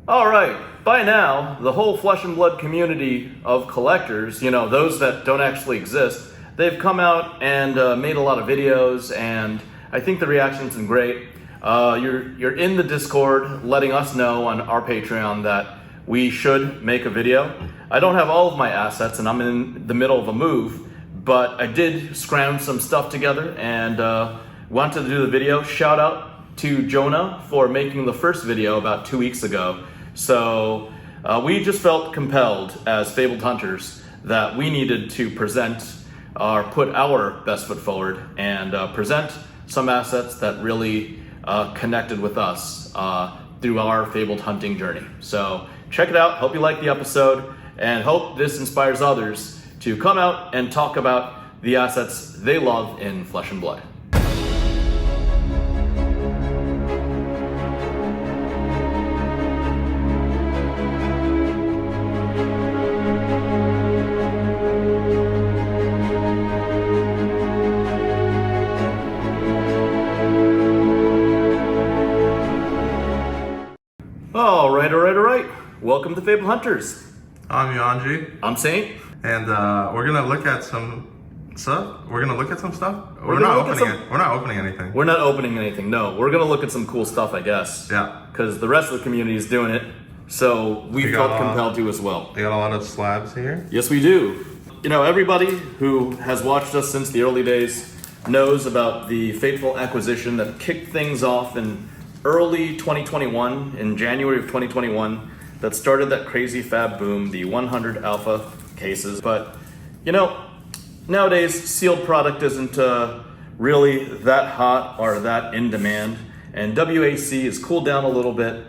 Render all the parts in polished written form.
All right, by now, the whole flesh and blood community of collectors, those that don't actually exist, they've come out and made a lot of videos, and I think the reaction's been great. You're in the Discord letting us know on our Patreon that we should make a video. I don't have all of my assets and I'm in the middle of a move, but I did scrounge some stuff together and wanted to do the video. Shout out to Jonah for making the first video about 2 weeks ago. So we just felt compelled as FaBled hunters that we needed to present or put our best foot forward and present some assets that really connected with us through our FaBled hunting journey. So check it out. Hope you like the episode and hope this inspires others to come out and talk about the assets they love in flesh and blood. All right. Welcome to FaBled Hunters. I'm Yanji. I'm Saint. And we're gonna look at some stuff. We're not opening anything. We're not opening anything, no. We're gonna look at some cool stuff, I guess. Yeah. Because the rest of the community is doing it, so we felt compelled to as well. We got a lot of slabs here. Yes, we do. Everybody who has watched us since the early days knows about the fateful acquisition that kicked things off in early 2021, in January of 2021, that started that crazy fab boom, the 100 alpha cases. But, nowadays sealed product isn't really that hot or that in demand, and WAC has cooled down a little bit.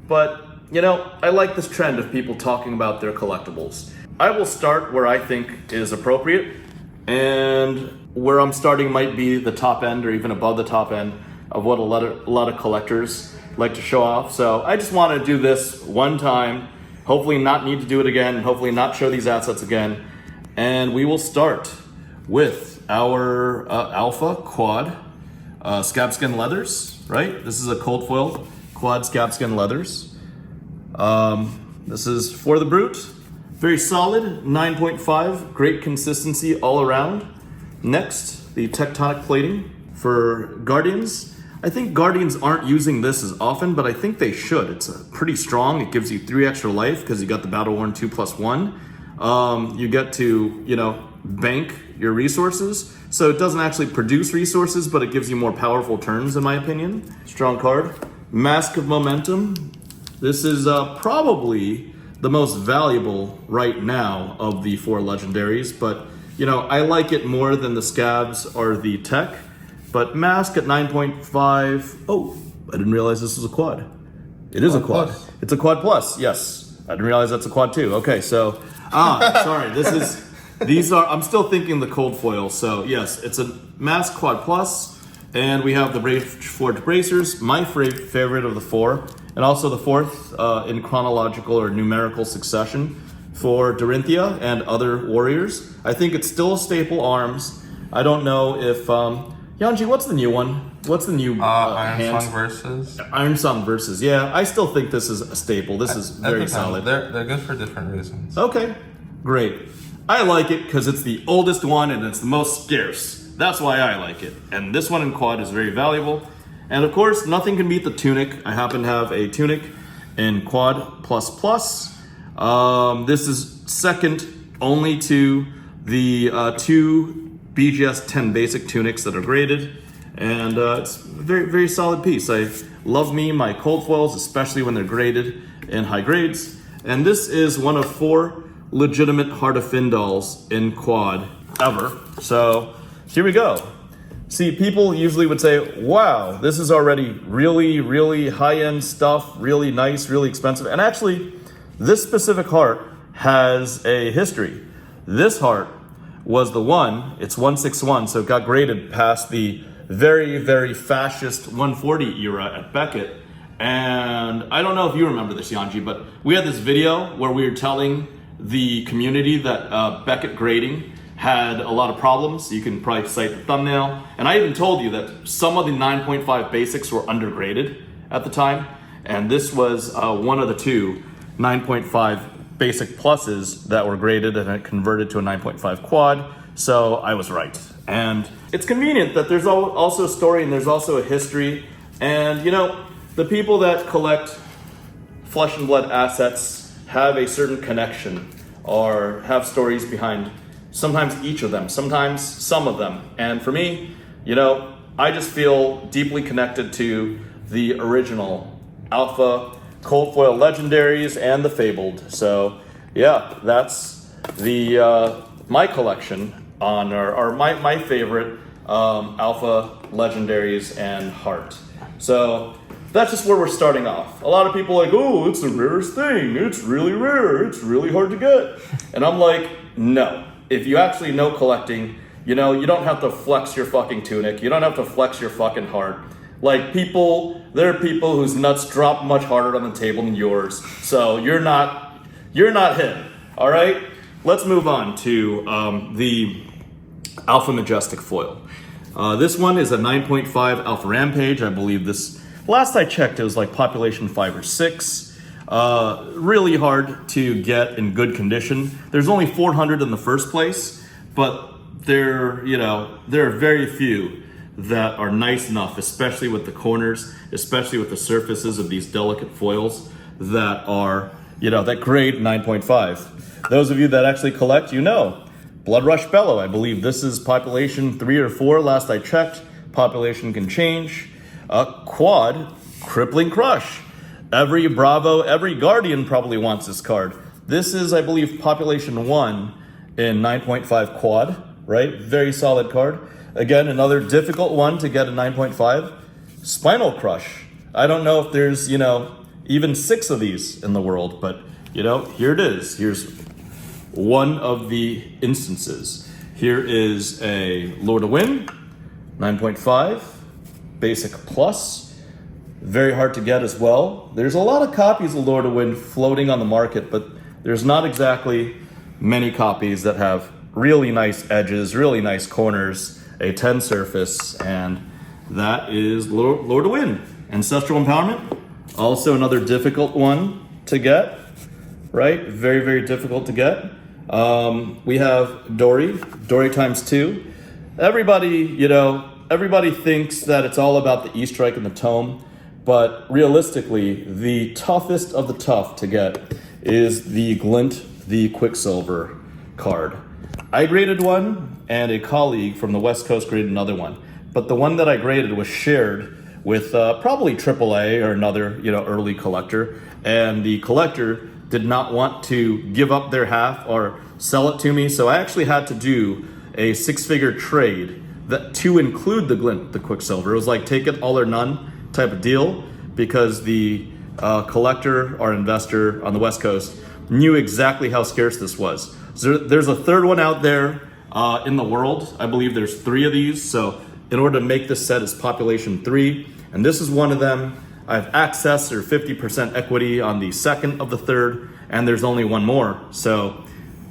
But, I like this trend of people talking about their collectibles. I will start where I think is appropriate, and where I'm starting might be the top end or even above the top end of what a lot of collectors like to show off. So I just want to do this one time, hopefully not need to do it again, and hopefully not show these assets again. And we will start with our alpha quad scab skin leathers, right? This is a cold foil quad scab skin leathers. This is for the brute. Very solid, 9.5, great consistency all around. Next, the tectonic plating for Guardians. I think Guardians aren't using this as often, but I think they should. It's pretty strong. It gives you 3 extra life because you got the battle worn 2+1. You get to, bank your resources. So it doesn't actually produce resources, but it gives you more powerful turns, in my opinion. Strong card. Mask of Momentum. This is probably the most valuable right now of the 4 legendaries, but I like it more than the scabs or the tech. But mask at 9.5. Oh, I didn't realize this was a quad. It is a quad. Plus. It's a quad plus, yes. I didn't realize that's a quad too. Okay, so, sorry, I'm still thinking the cold foil. So yes, it's a mask quad plus, and we have the Brave Forge bracers, my favorite of the 4, and also the 4th in chronological or numerical succession for Dorinthia and other warriors. I think it's still a staple arms. I don't know if, Yanji, what's the new one? What's the new Iron Song versus? Iron Song versus, yeah. I still think this is a staple. This is very solid. They're good for different reasons. Okay, great. I like it because it's the oldest one and it's the most scarce. That's why I like it. And this one in quad is very valuable. And of course, nothing can beat the tunic. I happen to have a tunic in quad plus. This is second only to the 2 BGS 10 basic tunics that are graded, and it's a very, very solid piece. I love my cold foils, especially when they're graded in high grades. And this is one of 4 legitimate Heart of Findals in quad ever. So here we go. See, people usually would say, wow, this is already really, really high-end stuff, really nice, really expensive. And actually, this specific heart has a history. This heart was the one, it's 161, so it got graded past the very, very fascist 140 era at Beckett. And I don't know if you remember this, Yanji, but we had this video where we were telling the community that Beckett grading had a lot of problems. You can probably cite the thumbnail. And I even told you that some of the 9.5 basics were undergraded at the time. And this was one of the two 9.5 basic pluses that were graded and it converted to a 9.5 quad. So I was right. And it's convenient that there's also a story and there's also a history. And you know, the people that collect flesh and blood assets have a certain connection or have stories behind sometimes each of them, sometimes some of them. And for me, you know, I just feel deeply connected to the original Alpha Cold Foil Legendaries and the FaBled. So yeah, that's the my collection on or my favorite Alpha Legendaries and Heart. So that's just where we're starting off. A lot of people are like, oh, it's the rarest thing. It's really rare. It's really hard to get. And I'm like, no. If you actually know collecting, you know, you don't have to flex your fucking tunic. You don't have to flex your fucking heart. Like there are people whose nuts drop much harder on the table than yours. So you're not him. All right? Let's move on to the Alpha Majestic foil. This one is a 9.5 Alpha Rampage. I believe this, last I checked, it was like population 5 or 6. Really hard to get in good condition. There's only 400 in the first place, but there are very few that are nice enough, especially with the corners, especially with the surfaces of these delicate foils that are, that grade 9.5. Those of you that actually collect, Blood Rush Bellow, I believe this is population 3 or 4, last I checked. Population can change. Quad, Crippling Crush. Every Bravo, every Guardian probably wants this card. This is, I believe, population 1 in 9.5 quad, right? Very solid card. Again, another difficult one to get a 9.5. Spinal Crush. I don't know if there's, even 6 of these in the world, but, here it is. Here's one of the instances. Here is a Lord of Wind, 9.5, basic plus. Very hard to get as well. There's a lot of copies of Lord of Wind floating on the market, but there's not exactly many copies that have really nice edges, really nice corners, a 10 surface, and that is Lord of Wind. Ancestral Empowerment, also another difficult one to get, right? Very, very difficult to get. We have Dory times 2. Everybody thinks that it's all about the E-Strike and the Tome, but realistically, the toughest of the tough to get is the Glint, the Quicksilver card. I graded one, and a colleague from the West Coast graded another one. But the one that I graded was shared with probably AAA or another, early collector, and the collector did not want to give up their half or sell it to me, so I actually had to do a 6-figure trade to include the Glint, the Quicksilver. It was like take it all or none type of deal, because the collector or investor on the West Coast knew exactly how scarce this was. So there's a third one out there in the world. I believe there's 3 of these, so in order to make this set is population 3, and this is one of them. I have access or 50% equity on the second of the third, and there's only one more. So,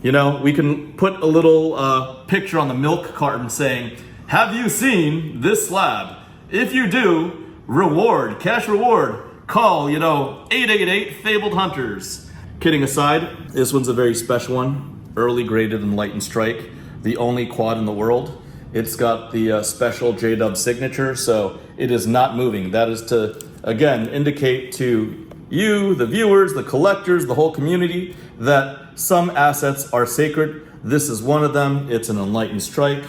we can put a little picture on the milk carton saying, have you seen this slab? If you do, reward, cash reward, call, 888 FaBled Hunters. Kidding aside, this one's a very special one, early graded Enlightened Strike, the only quad in the world. It's got the special J-Dub signature, so it is not moving. That is to, again, indicate to you, the viewers, the collectors, the whole community, that some assets are sacred. This is one of them. It's an Enlightened Strike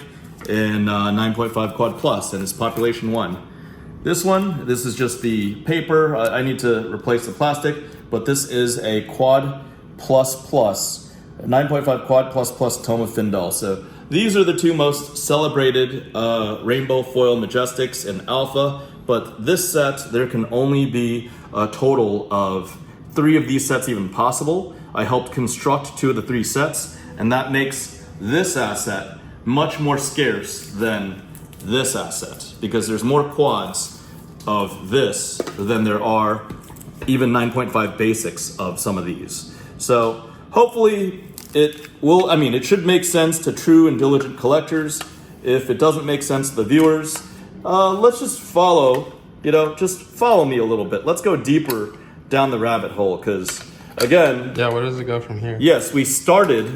in 9.5 quad plus, and it's population 1. This is just the paper. I need to replace the plastic, but this is a quad plus plus, 9.5 quad plus plus Tome of Findal. So these are the 2 most celebrated rainbow foil Majestics in Alpha, but this set, there can only be a total of 3 of these sets even possible. I helped construct 2 of the 3 sets, and that makes this asset much more scarce than this asset, because there's more quads of this than there are even 9.5 basics of some of these. So hopefully it should make sense to true and diligent collectors. If it doesn't make sense to the viewers, let's just follow just follow me a little bit. Let's go deeper down the rabbit hole, because again, Yeah, where does it go from here? yes, we started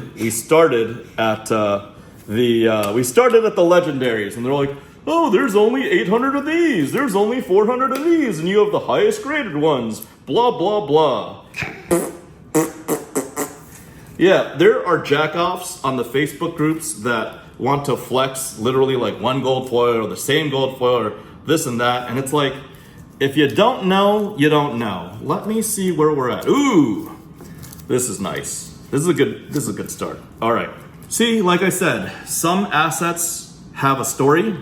at the legendaries, and they're like, oh, there's only 800 of these, there's only 400 of these, and you have the highest graded ones, blah blah blah. Yeah, there are jackoffs on the Facebook groups that want to flex literally like one gold foil or the same gold foil or this and that, and it's like, if you don't know, you don't know. Let me see where we're at. Ooh, this is nice. This is a good start. All right. See, like I said, some assets have a story.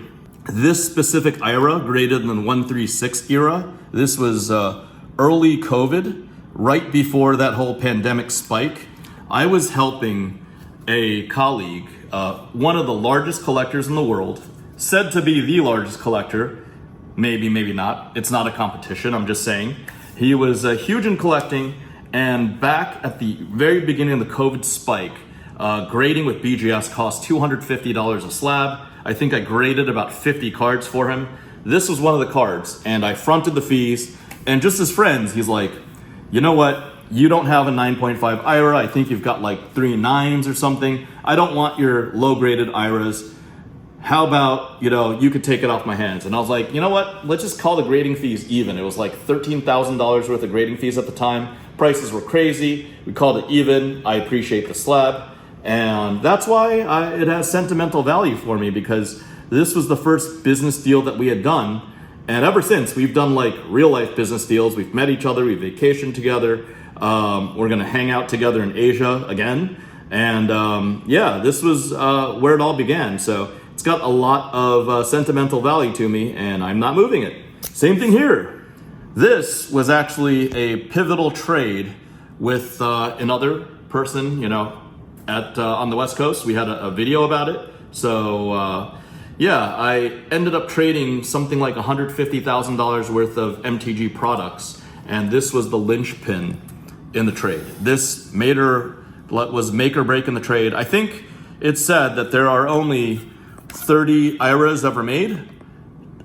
This specific IRA, greater than 136 era, this was early COVID, right before that whole pandemic spike. I was helping a colleague, one of the largest collectors in the world, said to be the largest collector, maybe, maybe not. It's not a competition, I'm just saying. He was huge in collecting, and back at the very beginning of the COVID spike, grading with BGS cost $250 a slab. I think I graded about 50 cards for him. This was one of the cards, and I fronted the fees, and just as friends, he's like, you know what? You don't have a 9.5 IRA. I think you've got like 3 9s or something. I don't want your low graded IRAs. How about, you could take it off my hands? And I was like, you know what? Let's just call the grading fees even. It was like $13,000 worth of grading fees at the time. Prices were crazy. We called it even. I appreciate the slab. And that's why it has sentimental value for me, because this was the first business deal that we had done. And ever since, we've done like real life business deals. We've met each other, we've vacationed together. We're gonna hang out together in Asia again. And this was where it all began. So it's got a lot of sentimental value to me, and I'm not moving it. Same thing here. This was actually a pivotal trade with another person, on the West Coast. We had a video about it. So I ended up trading something like $150,000 worth of MTG products, and this was the linchpin in the trade. This was make or break in the trade. I think it's said that there are only 30 IRAs ever made.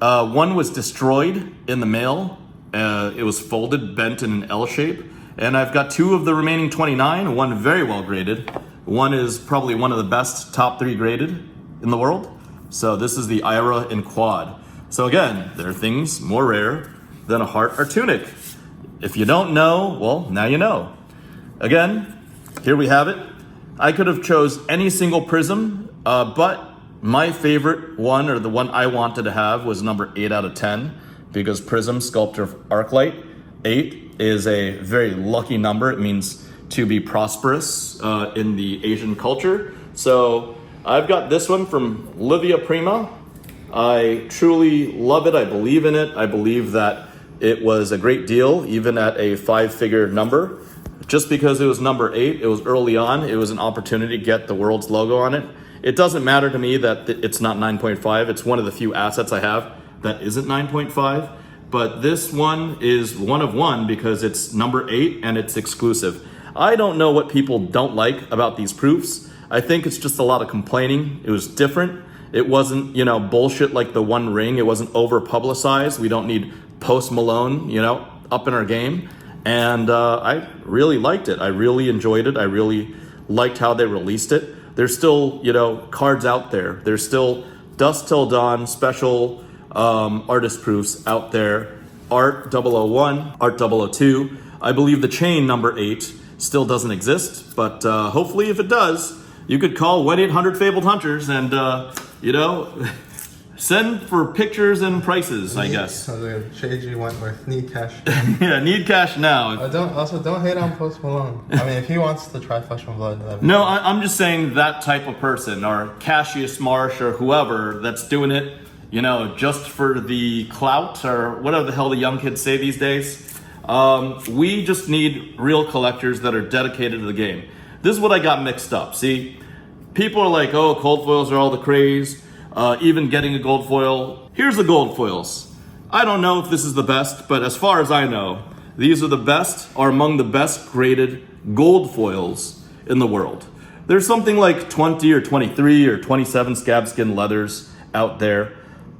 One was destroyed in the mail. It was folded, bent in an L shape. And I've got 2 of the remaining 29, one very well graded. One is probably one of the best top 3 graded in the world. So this is the IRA in quad. So again, there are things more rare than a heart or tunic. If you don't know, well, now you know. Again, here we have it. I could have chose any single prism, but my favorite one, or the one I wanted to have, was number 8 out of 10, because Prism Sculptor of Arclight 8 is a very lucky number. It means to be prosperous in the Asian culture. So I've got this one from Livia Prima. I truly love it. I believe in it. I believe that it was a great deal, even at a 5-figure number. Just because it was number 8, it was early on, it was an opportunity to get the world's logo on it. It doesn't matter to me that it's not 9.5. It's one of the few assets I have that isn't 9.5. But this one is one of one because it's number 8 and it's exclusive. I don't know what people don't like about these proofs. I think it's just a lot of complaining. It was different. It wasn't, bullshit like the One Ring. It wasn't over publicized. We don't need Post Malone, up in our game. And I really liked it. I really enjoyed it. I really liked how they released it. There's still, cards out there. There's still Dusk Till Dawn special artist proofs out there. Art 001, Art 002. I believe the chain number 8 still doesn't exist, but hopefully if it does, you could call 1-800 Hunters and, send for pictures and prices, I guess. So the shades you went with, need cash. Yeah, need cash now. Don't hate on Post Malone. I mean, if he wants to try flesh+blood. No, I'm just saying that type of person, or Cassius Marsh or whoever that's doing it, just for the clout or whatever the hell the young kids say these days. We just need real collectors that are dedicated to the game. This is what I got mixed up. See, people are like, oh, cold foils are all the craze. Even getting a gold foil. Here's the gold foils. I don't know if this is the best, but as far as I know, these are among the best graded gold foils in the world. There's something like 20 or 23 or 27 scab skin leathers out there.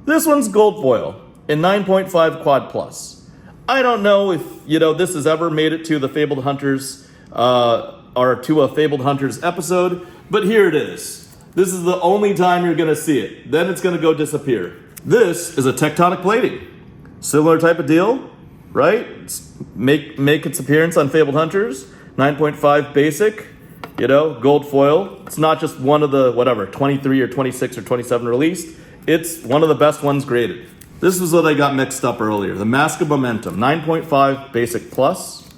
This one's gold foil. and 9.5 Quad Plus. I don't know if, this has ever made it to the Fabled Hunters, or to a Fabled Hunters episode, but here it is. This is the only time you're gonna see it. Then it's gonna go disappear. This is a tectonic plating. Similar type of deal, right? Make its appearance on Fabled Hunters. 9.5 basic, gold foil. It's not just one of the, 23 or 26 or 27 released. It's one of the best ones graded. This is what I got mixed up earlier. The Mask of Momentum, 9.5 basic plus.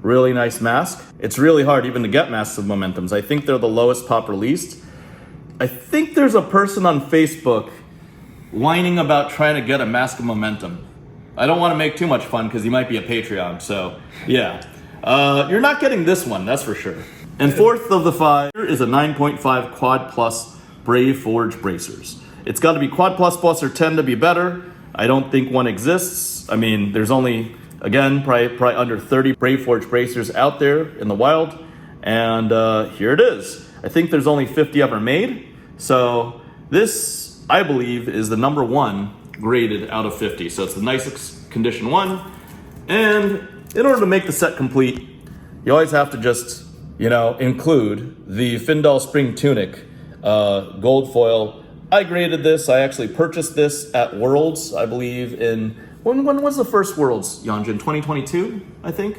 Really nice mask. It's really hard even to get Masks of Momentums. I think they're the lowest pop released. I think there's a person on Facebook whining about trying to get a Mask of Momentum. I don't want to make too much fun because he might be a Patreon, so yeah. You're not getting this one, that's for sure. And fourth of the five is a 9.5 Quad Plus Brave Forge Bracers. It's got to be Quad Plus Plus or 10 to be better. I don't think one exists. I mean, there's only, again, probably under 30 Brave Forge Bracers out there in the wild. And here it is. I think there's only 50 ever made. So this, I believe, is the number one graded out of 50. So it's the nicest condition one. And in order to make the set complete, you always have to just, include the Findal Spring Tunic gold foil. I graded this. I actually purchased this at Worlds, I believe, when was the first Worlds, Yanjin? 2022, I think?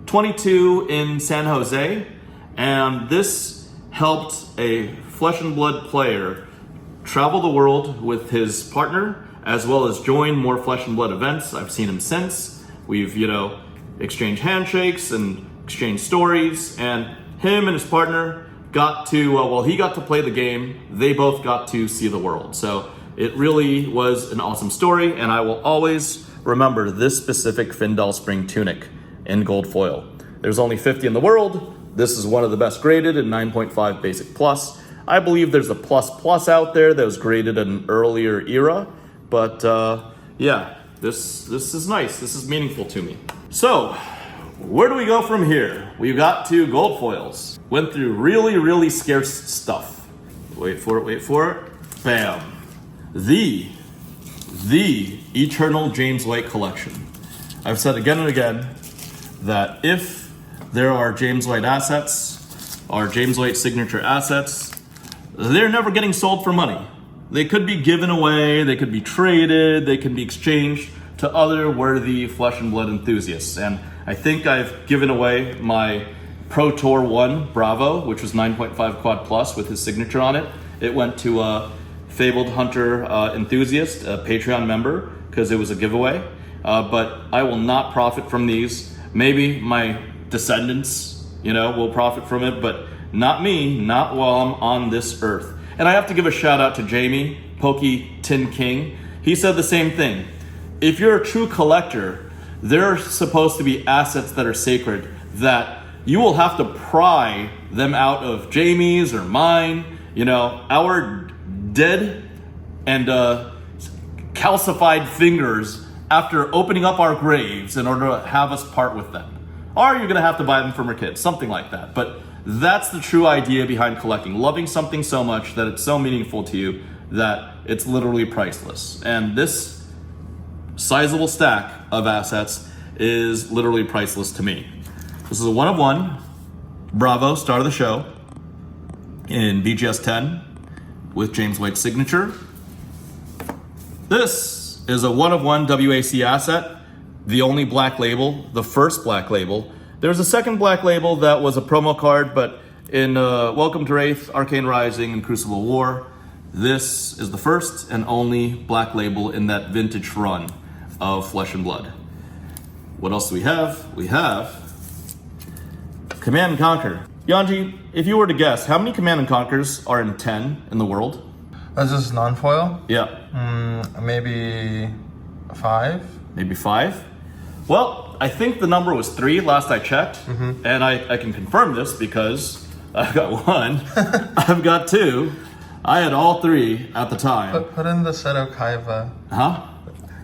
22 in San Jose. And this helped a Flesh and Blood player travel the world with his partner, as well as join more Flesh and Blood events. I've seen him since. We've, exchanged handshakes and exchanged stories, and him and his partner got to, he got to play the game, they both got to see the world. So it really was an awesome story, and I will always remember this specific Findal Spring Tunic in gold foil. There's only 50 in the world. This is one of the best graded in 9.5 basic plus. I believe there's a plus plus out there that was graded in an earlier era, but yeah, this is nice. This is meaningful to me. So, where do we go from here? We got to gold foils. Went through really, really scarce stuff. Wait for it. Bam. The Eternal James White Collection. I've said again and again that if there are James White assets, or James White signature assets, they're never getting sold for money. They could be given away, they could be traded, they can be exchanged to other worthy Flesh and Blood enthusiasts. And I think I've given away my Pro Tour 1 Bravo, which was 9.5 Quad Plus with his signature on it. It went to a Fabled Hunter enthusiast, a Patreon member, because it was a giveaway. But I will not profit from these. Maybe my descendants, will profit from it, but not me, not while I'm on this earth. And I have to give a shout out to Jamie, Pokey Tin King. He said the same thing. If you're a true collector, there are supposed to be assets that are sacred that you will have to pry them out of Jamie's or mine, our dead and calcified fingers after opening up our graves in order to have us part with them. Or you're gonna have to buy them from our kids, something like that. But that's the true idea behind collecting. Loving something so much that it's so meaningful to you that it's literally priceless. And this sizable stack of assets is literally priceless to me. This is a 1 of 1 Bravo, star of the show, in BGS 10 with James White's signature. This is a 1 of 1 WAC asset, the only black label, the first black label. There was a second black label that was a promo card, but in Welcome to Wraith, Arcane Rising, and Crucible War, this is the first and only black label in that vintage run of Flesh and Blood. What else do we have? We have Command and Conquer. Yanji, if you were to guess, how many Command and Conquers are in 10 in the world? That's just non-foil? Yeah. Maybe 5? Maybe 5? Well, I think the number was 3 last I checked, and I can confirm this because I've got 1, I've got 2, I had all 3 at the time. Put in the Seto Kaiba. Huh?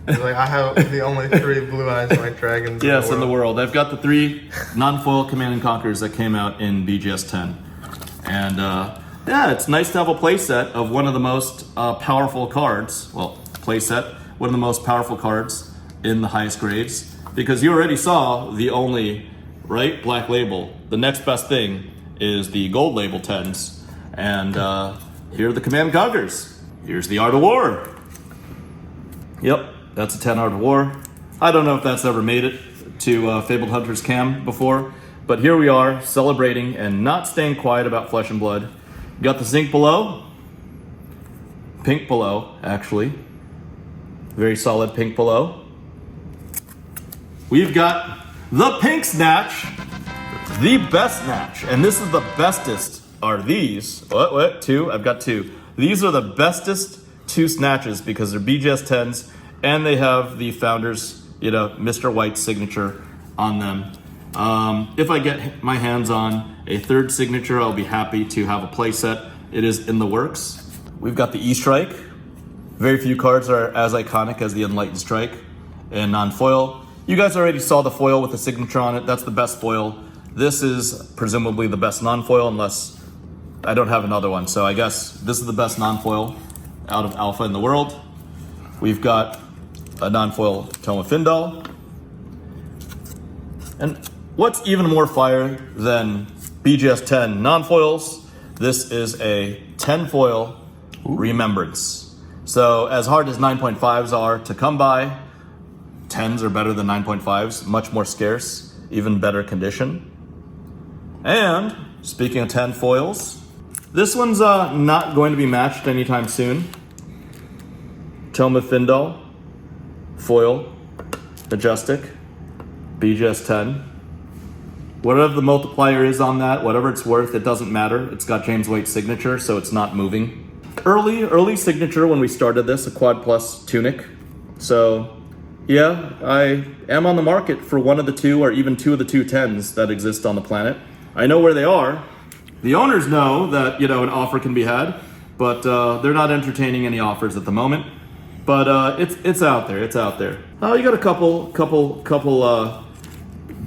Like, I have the only 3 Blue Eyes White Dragons in the world. I've got the 3 non-foil Command and Conquers that came out in BGS 10. And yeah, it's nice to have a playset of one of the most powerful cards. Well, playset one of the most powerful cards in the highest grades, because you already saw the only, right, black label. The next best thing is the gold label 10s. And here are the Command Conquers. Here's the Art of War. Yep, that's a 10 Art of War. I don't know if that's ever made it to FaBled Hunter's cam before, but here we are celebrating and not staying quiet about Flesh and Blood. You got the zinc below, pink below, actually. Very solid pink below. We've got the pink snatch, the best snatch, and this is the bestest are these. What, two? I've got two. These are the bestest two snatches because they're BGS 10s and they have the founder's, Mr. White's signature on them. If I get my hands on a third signature, I'll be happy to have a playset. It is in the works. We've got the E-Strike. Very few cards are as iconic as the Enlightened Strike and non-foil. You guys already saw the foil with the signature on it. That's the best foil. This is presumably the best non-foil unless I don't have another one. So I guess this is the best non-foil out of Alpha in the world. We've got a non-foil Toma Findal. And what's even more fire than BGS 10 non-foils, this is a 10 foil Remembrance. So as hard as 9.5s are to come by, 10s are better than 9.5s, much more scarce, even better condition. And speaking of 10 foils, this one's not going to be matched anytime soon. Toma Findal, foil, Majestic, BGS 10. Whatever the multiplier is on that, whatever it's worth, it doesn't matter. It's got James White's signature, so it's not moving. Early signature when we started this, a Quad Plus Tunic. So yeah, I am on the market for one of the two or even two of the two 10s that exist on the planet. I know where they are. The owners know that, an offer can be had, but they're not entertaining any offers at the moment. But it's out there, it's out there. Oh, you got a couple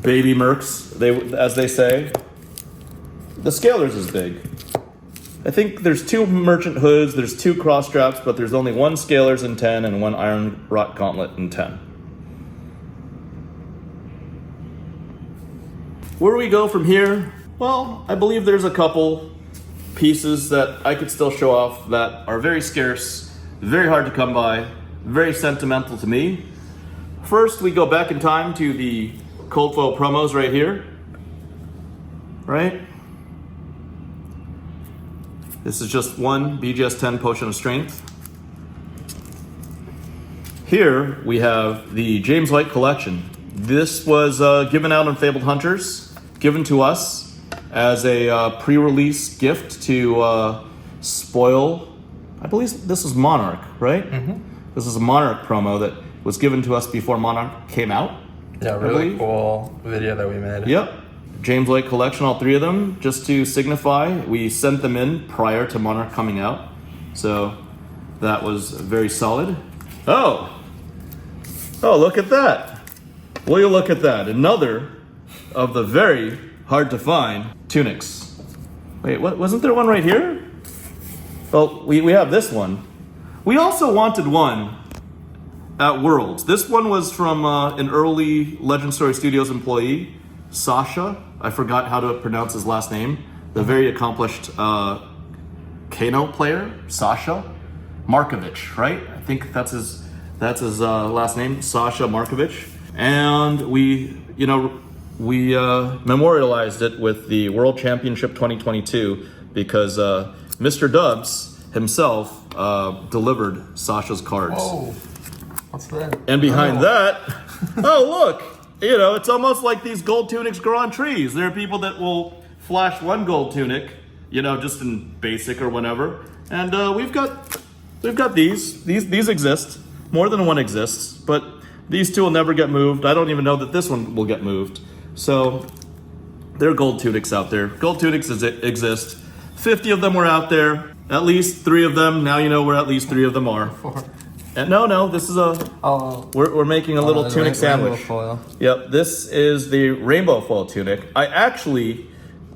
baby mercs, as they say. The Scalers is big. I think there's two Merchant Hoods, there's two cross straps, but there's only one Scalers in 10 and one Iron Rot Gauntlet in 10. Where do we go from here? Well, I believe there's a couple pieces that I could still show off that are very scarce, very hard to come by, very sentimental to me. First, we go back in time to the Cold Foil promos right here, right? This is just one BGS 10 Potion of Strength. Here we have the James White collection. This was given out on FaBled Hunters, given to us as a pre-release gift to spoil. I believe this is Monarch, right? Mm-hmm. This is a Monarch promo that was given to us before Monarch came out. Yeah, really cool video that we made. Yep. James White collection, all three of them, just to signify. We sent them in prior to Monarch coming out. So that was very solid. Oh, look at that. Will you look at that? Another of the very hard to find tunics. Wait, what, wasn't there one right here? Well, we have this one. We also wanted one at Worlds. This one was from an early Legend Story Studios employee, Sasha. I forgot how to pronounce his last name. The very accomplished Kano player, Sasha Markovich, right? I think that's his last name, Sasha Markovich. And we memorialized it with the World Championship 2022 because Mr. Dubs himself delivered Sasha's cards. Whoa, what's that? And behind that, oh look, it's almost like these gold tunics grow on trees. There are people that will flash one gold tunic, just in basic or whatever. And we've got these. These exist. More than one exists, but these two will never get moved. I don't even know that this one will get moved. So there are gold tunics out there. Gold tunics exist. 50 of them were out there. At least 3 of them. Now you know where at least 3 of them are. 4. And no, this is we're making a little tunic sandwich. Foil. Yep, this is the rainbow foil tunic. I actually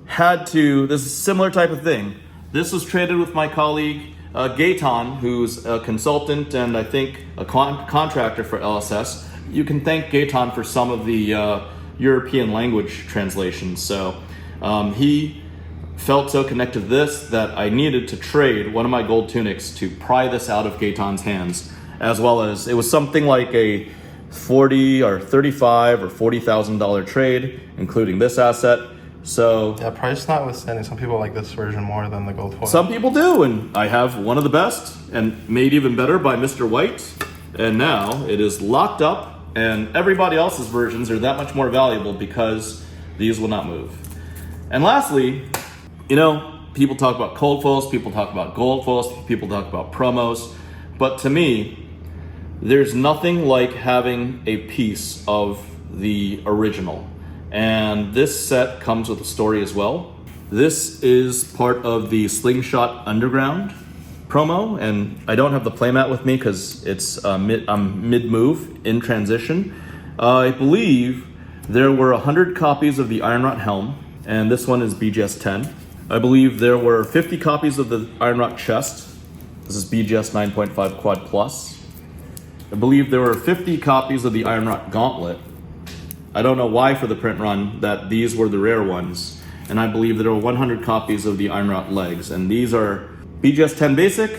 had to, this is a similar type of thing. This was traded with my colleague Gaetan, who's a consultant and I think a contractor for LSS. You can thank Gaetan for some of the European language translations. So he felt so connected to this that I needed to trade one of my gold tunics to pry this out of Gaetan's hands, as well as it was something like a $40 or $35 or $40,000 trade, including this asset. So Yeah, price notwithstanding, some people like this version more than the gold foil. some people do, and I have one of the best, and made even better by Mr. White. And now it is locked up, and everybody else's versions are that much more valuable because these will not move. And lastly, you know, people talk about cold foils, people talk about gold foils, people talk about promos, but to me, there's nothing like having a piece of the original. And this set comes with a story as well. This is part of the Slingshot Underground promo, and I don't have the playmat with me because it's I'm mid-move in transition. I believe there were 100 copies of the Ironrot Helm, and this one is BGS 10. I believe there were 50 copies of the Ironrot Chest. This is BGS 9.5 Quad Plus. I believe there were 50 copies of the Ironrot Gauntlet. I don't know why for the print run that these were the rare ones. And I believe there were 100 copies of the Ironrot Legs. And these are BGS 10 Basic,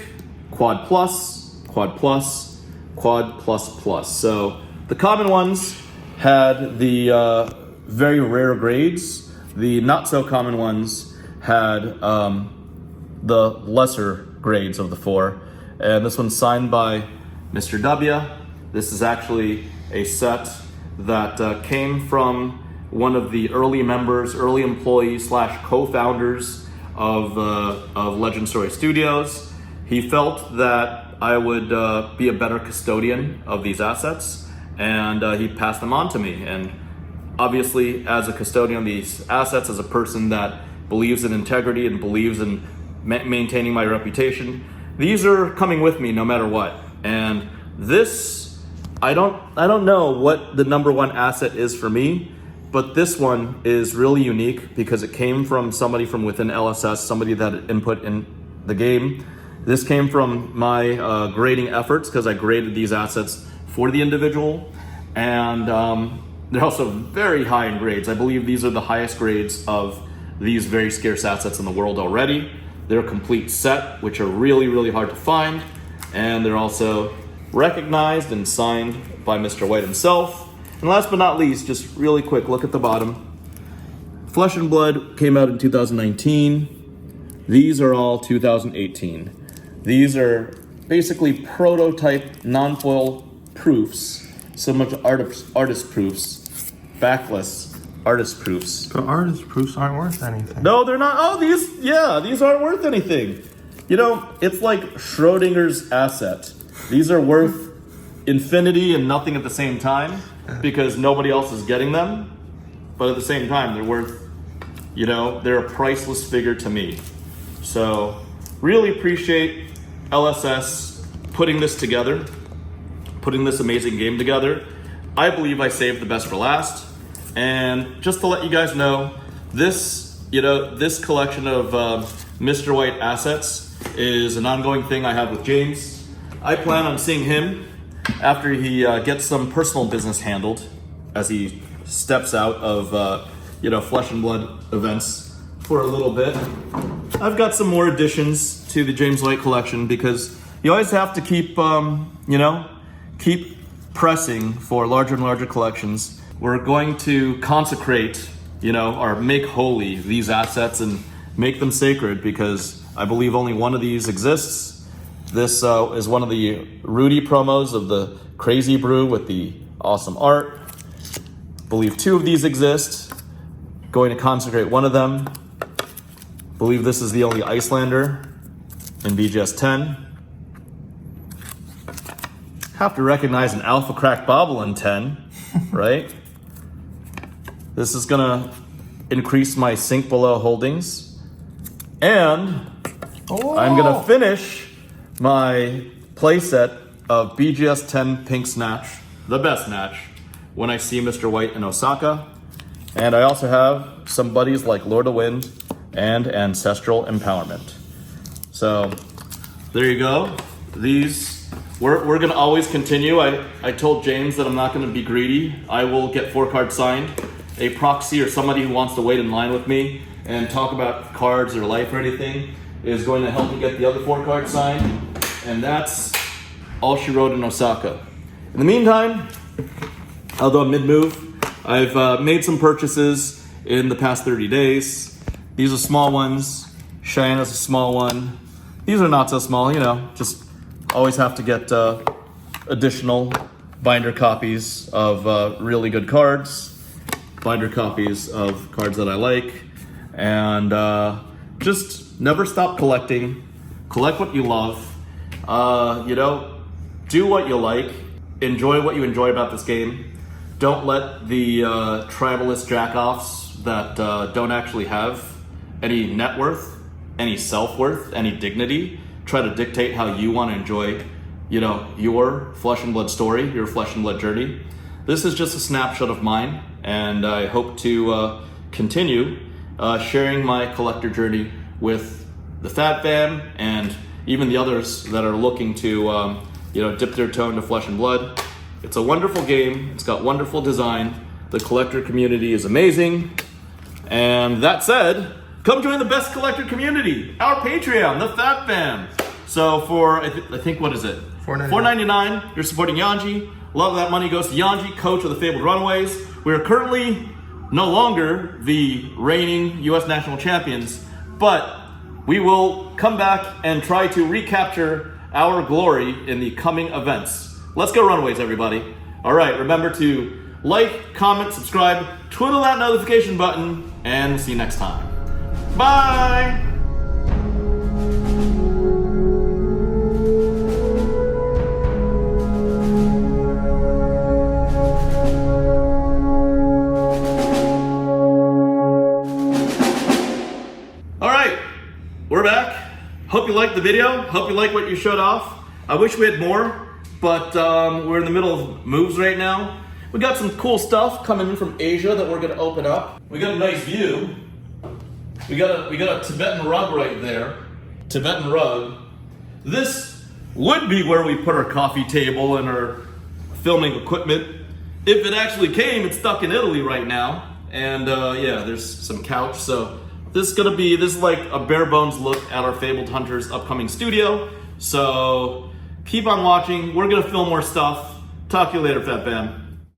Quad Plus, Quad Plus, Quad Plus Plus. So the common ones had the very rare grades. The not so common ones had the lesser grades of the four. And this one's signed by Mr. W. This is actually a set that came from one of the early members, early employees / co-founders of Legend Story Studios. He felt that I would be a better custodian of these assets, and he passed them on to me. And obviously, as a custodian of these assets, as a person that believes in integrity and believes in maintaining my reputation, these are coming with me no matter what. And this, I don't know what the number one asset is for me, but this one is really unique because it came from somebody from within LSS, somebody that had input in the game. This came from my grading efforts because I graded these assets for the individual, and they're also very high in grades. I believe these are the highest grades of these very scarce assets in the world already. They're a complete set, which are really, really hard to find, and they're also recognized and signed by Mr. White himself. And last but not least, just really quick look at the bottom. Flesh and Blood came out in 2019. These are all 2018. These are basically prototype non-foil proofs, so much artist proofs, backless artist proofs. But artist proofs aren't worth anything. No, they're not. Oh, these aren't worth anything. You know, it's like Schrodinger's asset. These are worth infinity and nothing at the same time because nobody else is getting them. But at the same time, they're worth, you know, they're a priceless figure to me. So really appreciate LSS putting this together, putting this amazing game together. I believe I saved the best for last. And just to let you guys know, this collection of Mr. White assets is an ongoing thing I have with James. I plan on seeing him after he gets some personal business handled as he steps out of Flesh and Blood events for a little bit. I've got some more additions to the James White collection because you always have to keep pressing for larger and larger collections. We're going to consecrate, or make holy these assets and make them sacred because I believe only one of these exists. This is one of the Rudy promos of the Crazy Brew with the awesome art. I believe two of these exist. Going to consecrate one of them. I believe this is the only Icelander in BGS 10. Have to recognize an Alpha Crack Bobble in 10, right? This is gonna increase my Sink Below holdings. And I'm gonna finish my playset of BGS 10 Pink Snatch, the best Snatch, when I see Mr. White in Osaka. And I also have some buddies like Lord of Wind and Ancestral Empowerment. So there you go. These, we're gonna always continue. I told James that I'm not gonna be greedy. I will get 4 cards signed. A proxy or somebody who wants to wait in line with me and talk about cards or life or anything is going to help me get the other 4 cards signed. And that's all she wrote in Osaka. In the meantime, although mid-move, I've made some purchases in the past 30 days. These are small ones. Cheyenne's a small one. These are not so small, you know, just always have to get additional binder copies of really good cards, binder copies of cards that I like, and just never stop collecting. Collect what you love. You know, do what you like. Enjoy what you enjoy about this game. Don't let the tribalist jackoffs that don't actually have any net worth, any self-worth, any dignity try to dictate how you want to enjoy, you know, your flesh and blood story, your flesh and blood journey. This is just a snapshot of mine, and I hope to continue sharing my collector journey with the Fat Fam and even the others that are looking to you know, dip their toe into flesh and blood. It's a wonderful game. It's got wonderful design. The collector community is amazing. And that said, come join the best collector community, our Patreon, the Fat Fam. So for, I think, what is it? $4.99, you're supporting Yanji. A lot of that money goes to Yanji, coach of the FaBled Runaways. We are currently no longer the reigning US national champions, but we will come back and try to recapture our glory in the coming events. Let's go Runaways, everybody. All right, remember to like, comment, subscribe, twiddle that notification button, and we'll see you next time. Bye! All right, we're back. Hope you liked the video. Hope you like what you showed off. I wish we had more, but we're in the middle of moves right now. We got some cool stuff coming in from Asia that we're gonna open up. We got a nice view. We got a Tibetan rug right there. Tibetan rug. This would be where we put our coffee table and our filming equipment. If it actually came, it's stuck in Italy right now. And yeah, there's some couch. So this is like a bare bones look at our Fabled Hunters upcoming studio. So keep on watching. We're gonna film more stuff. Talk to you later, Fat Fam.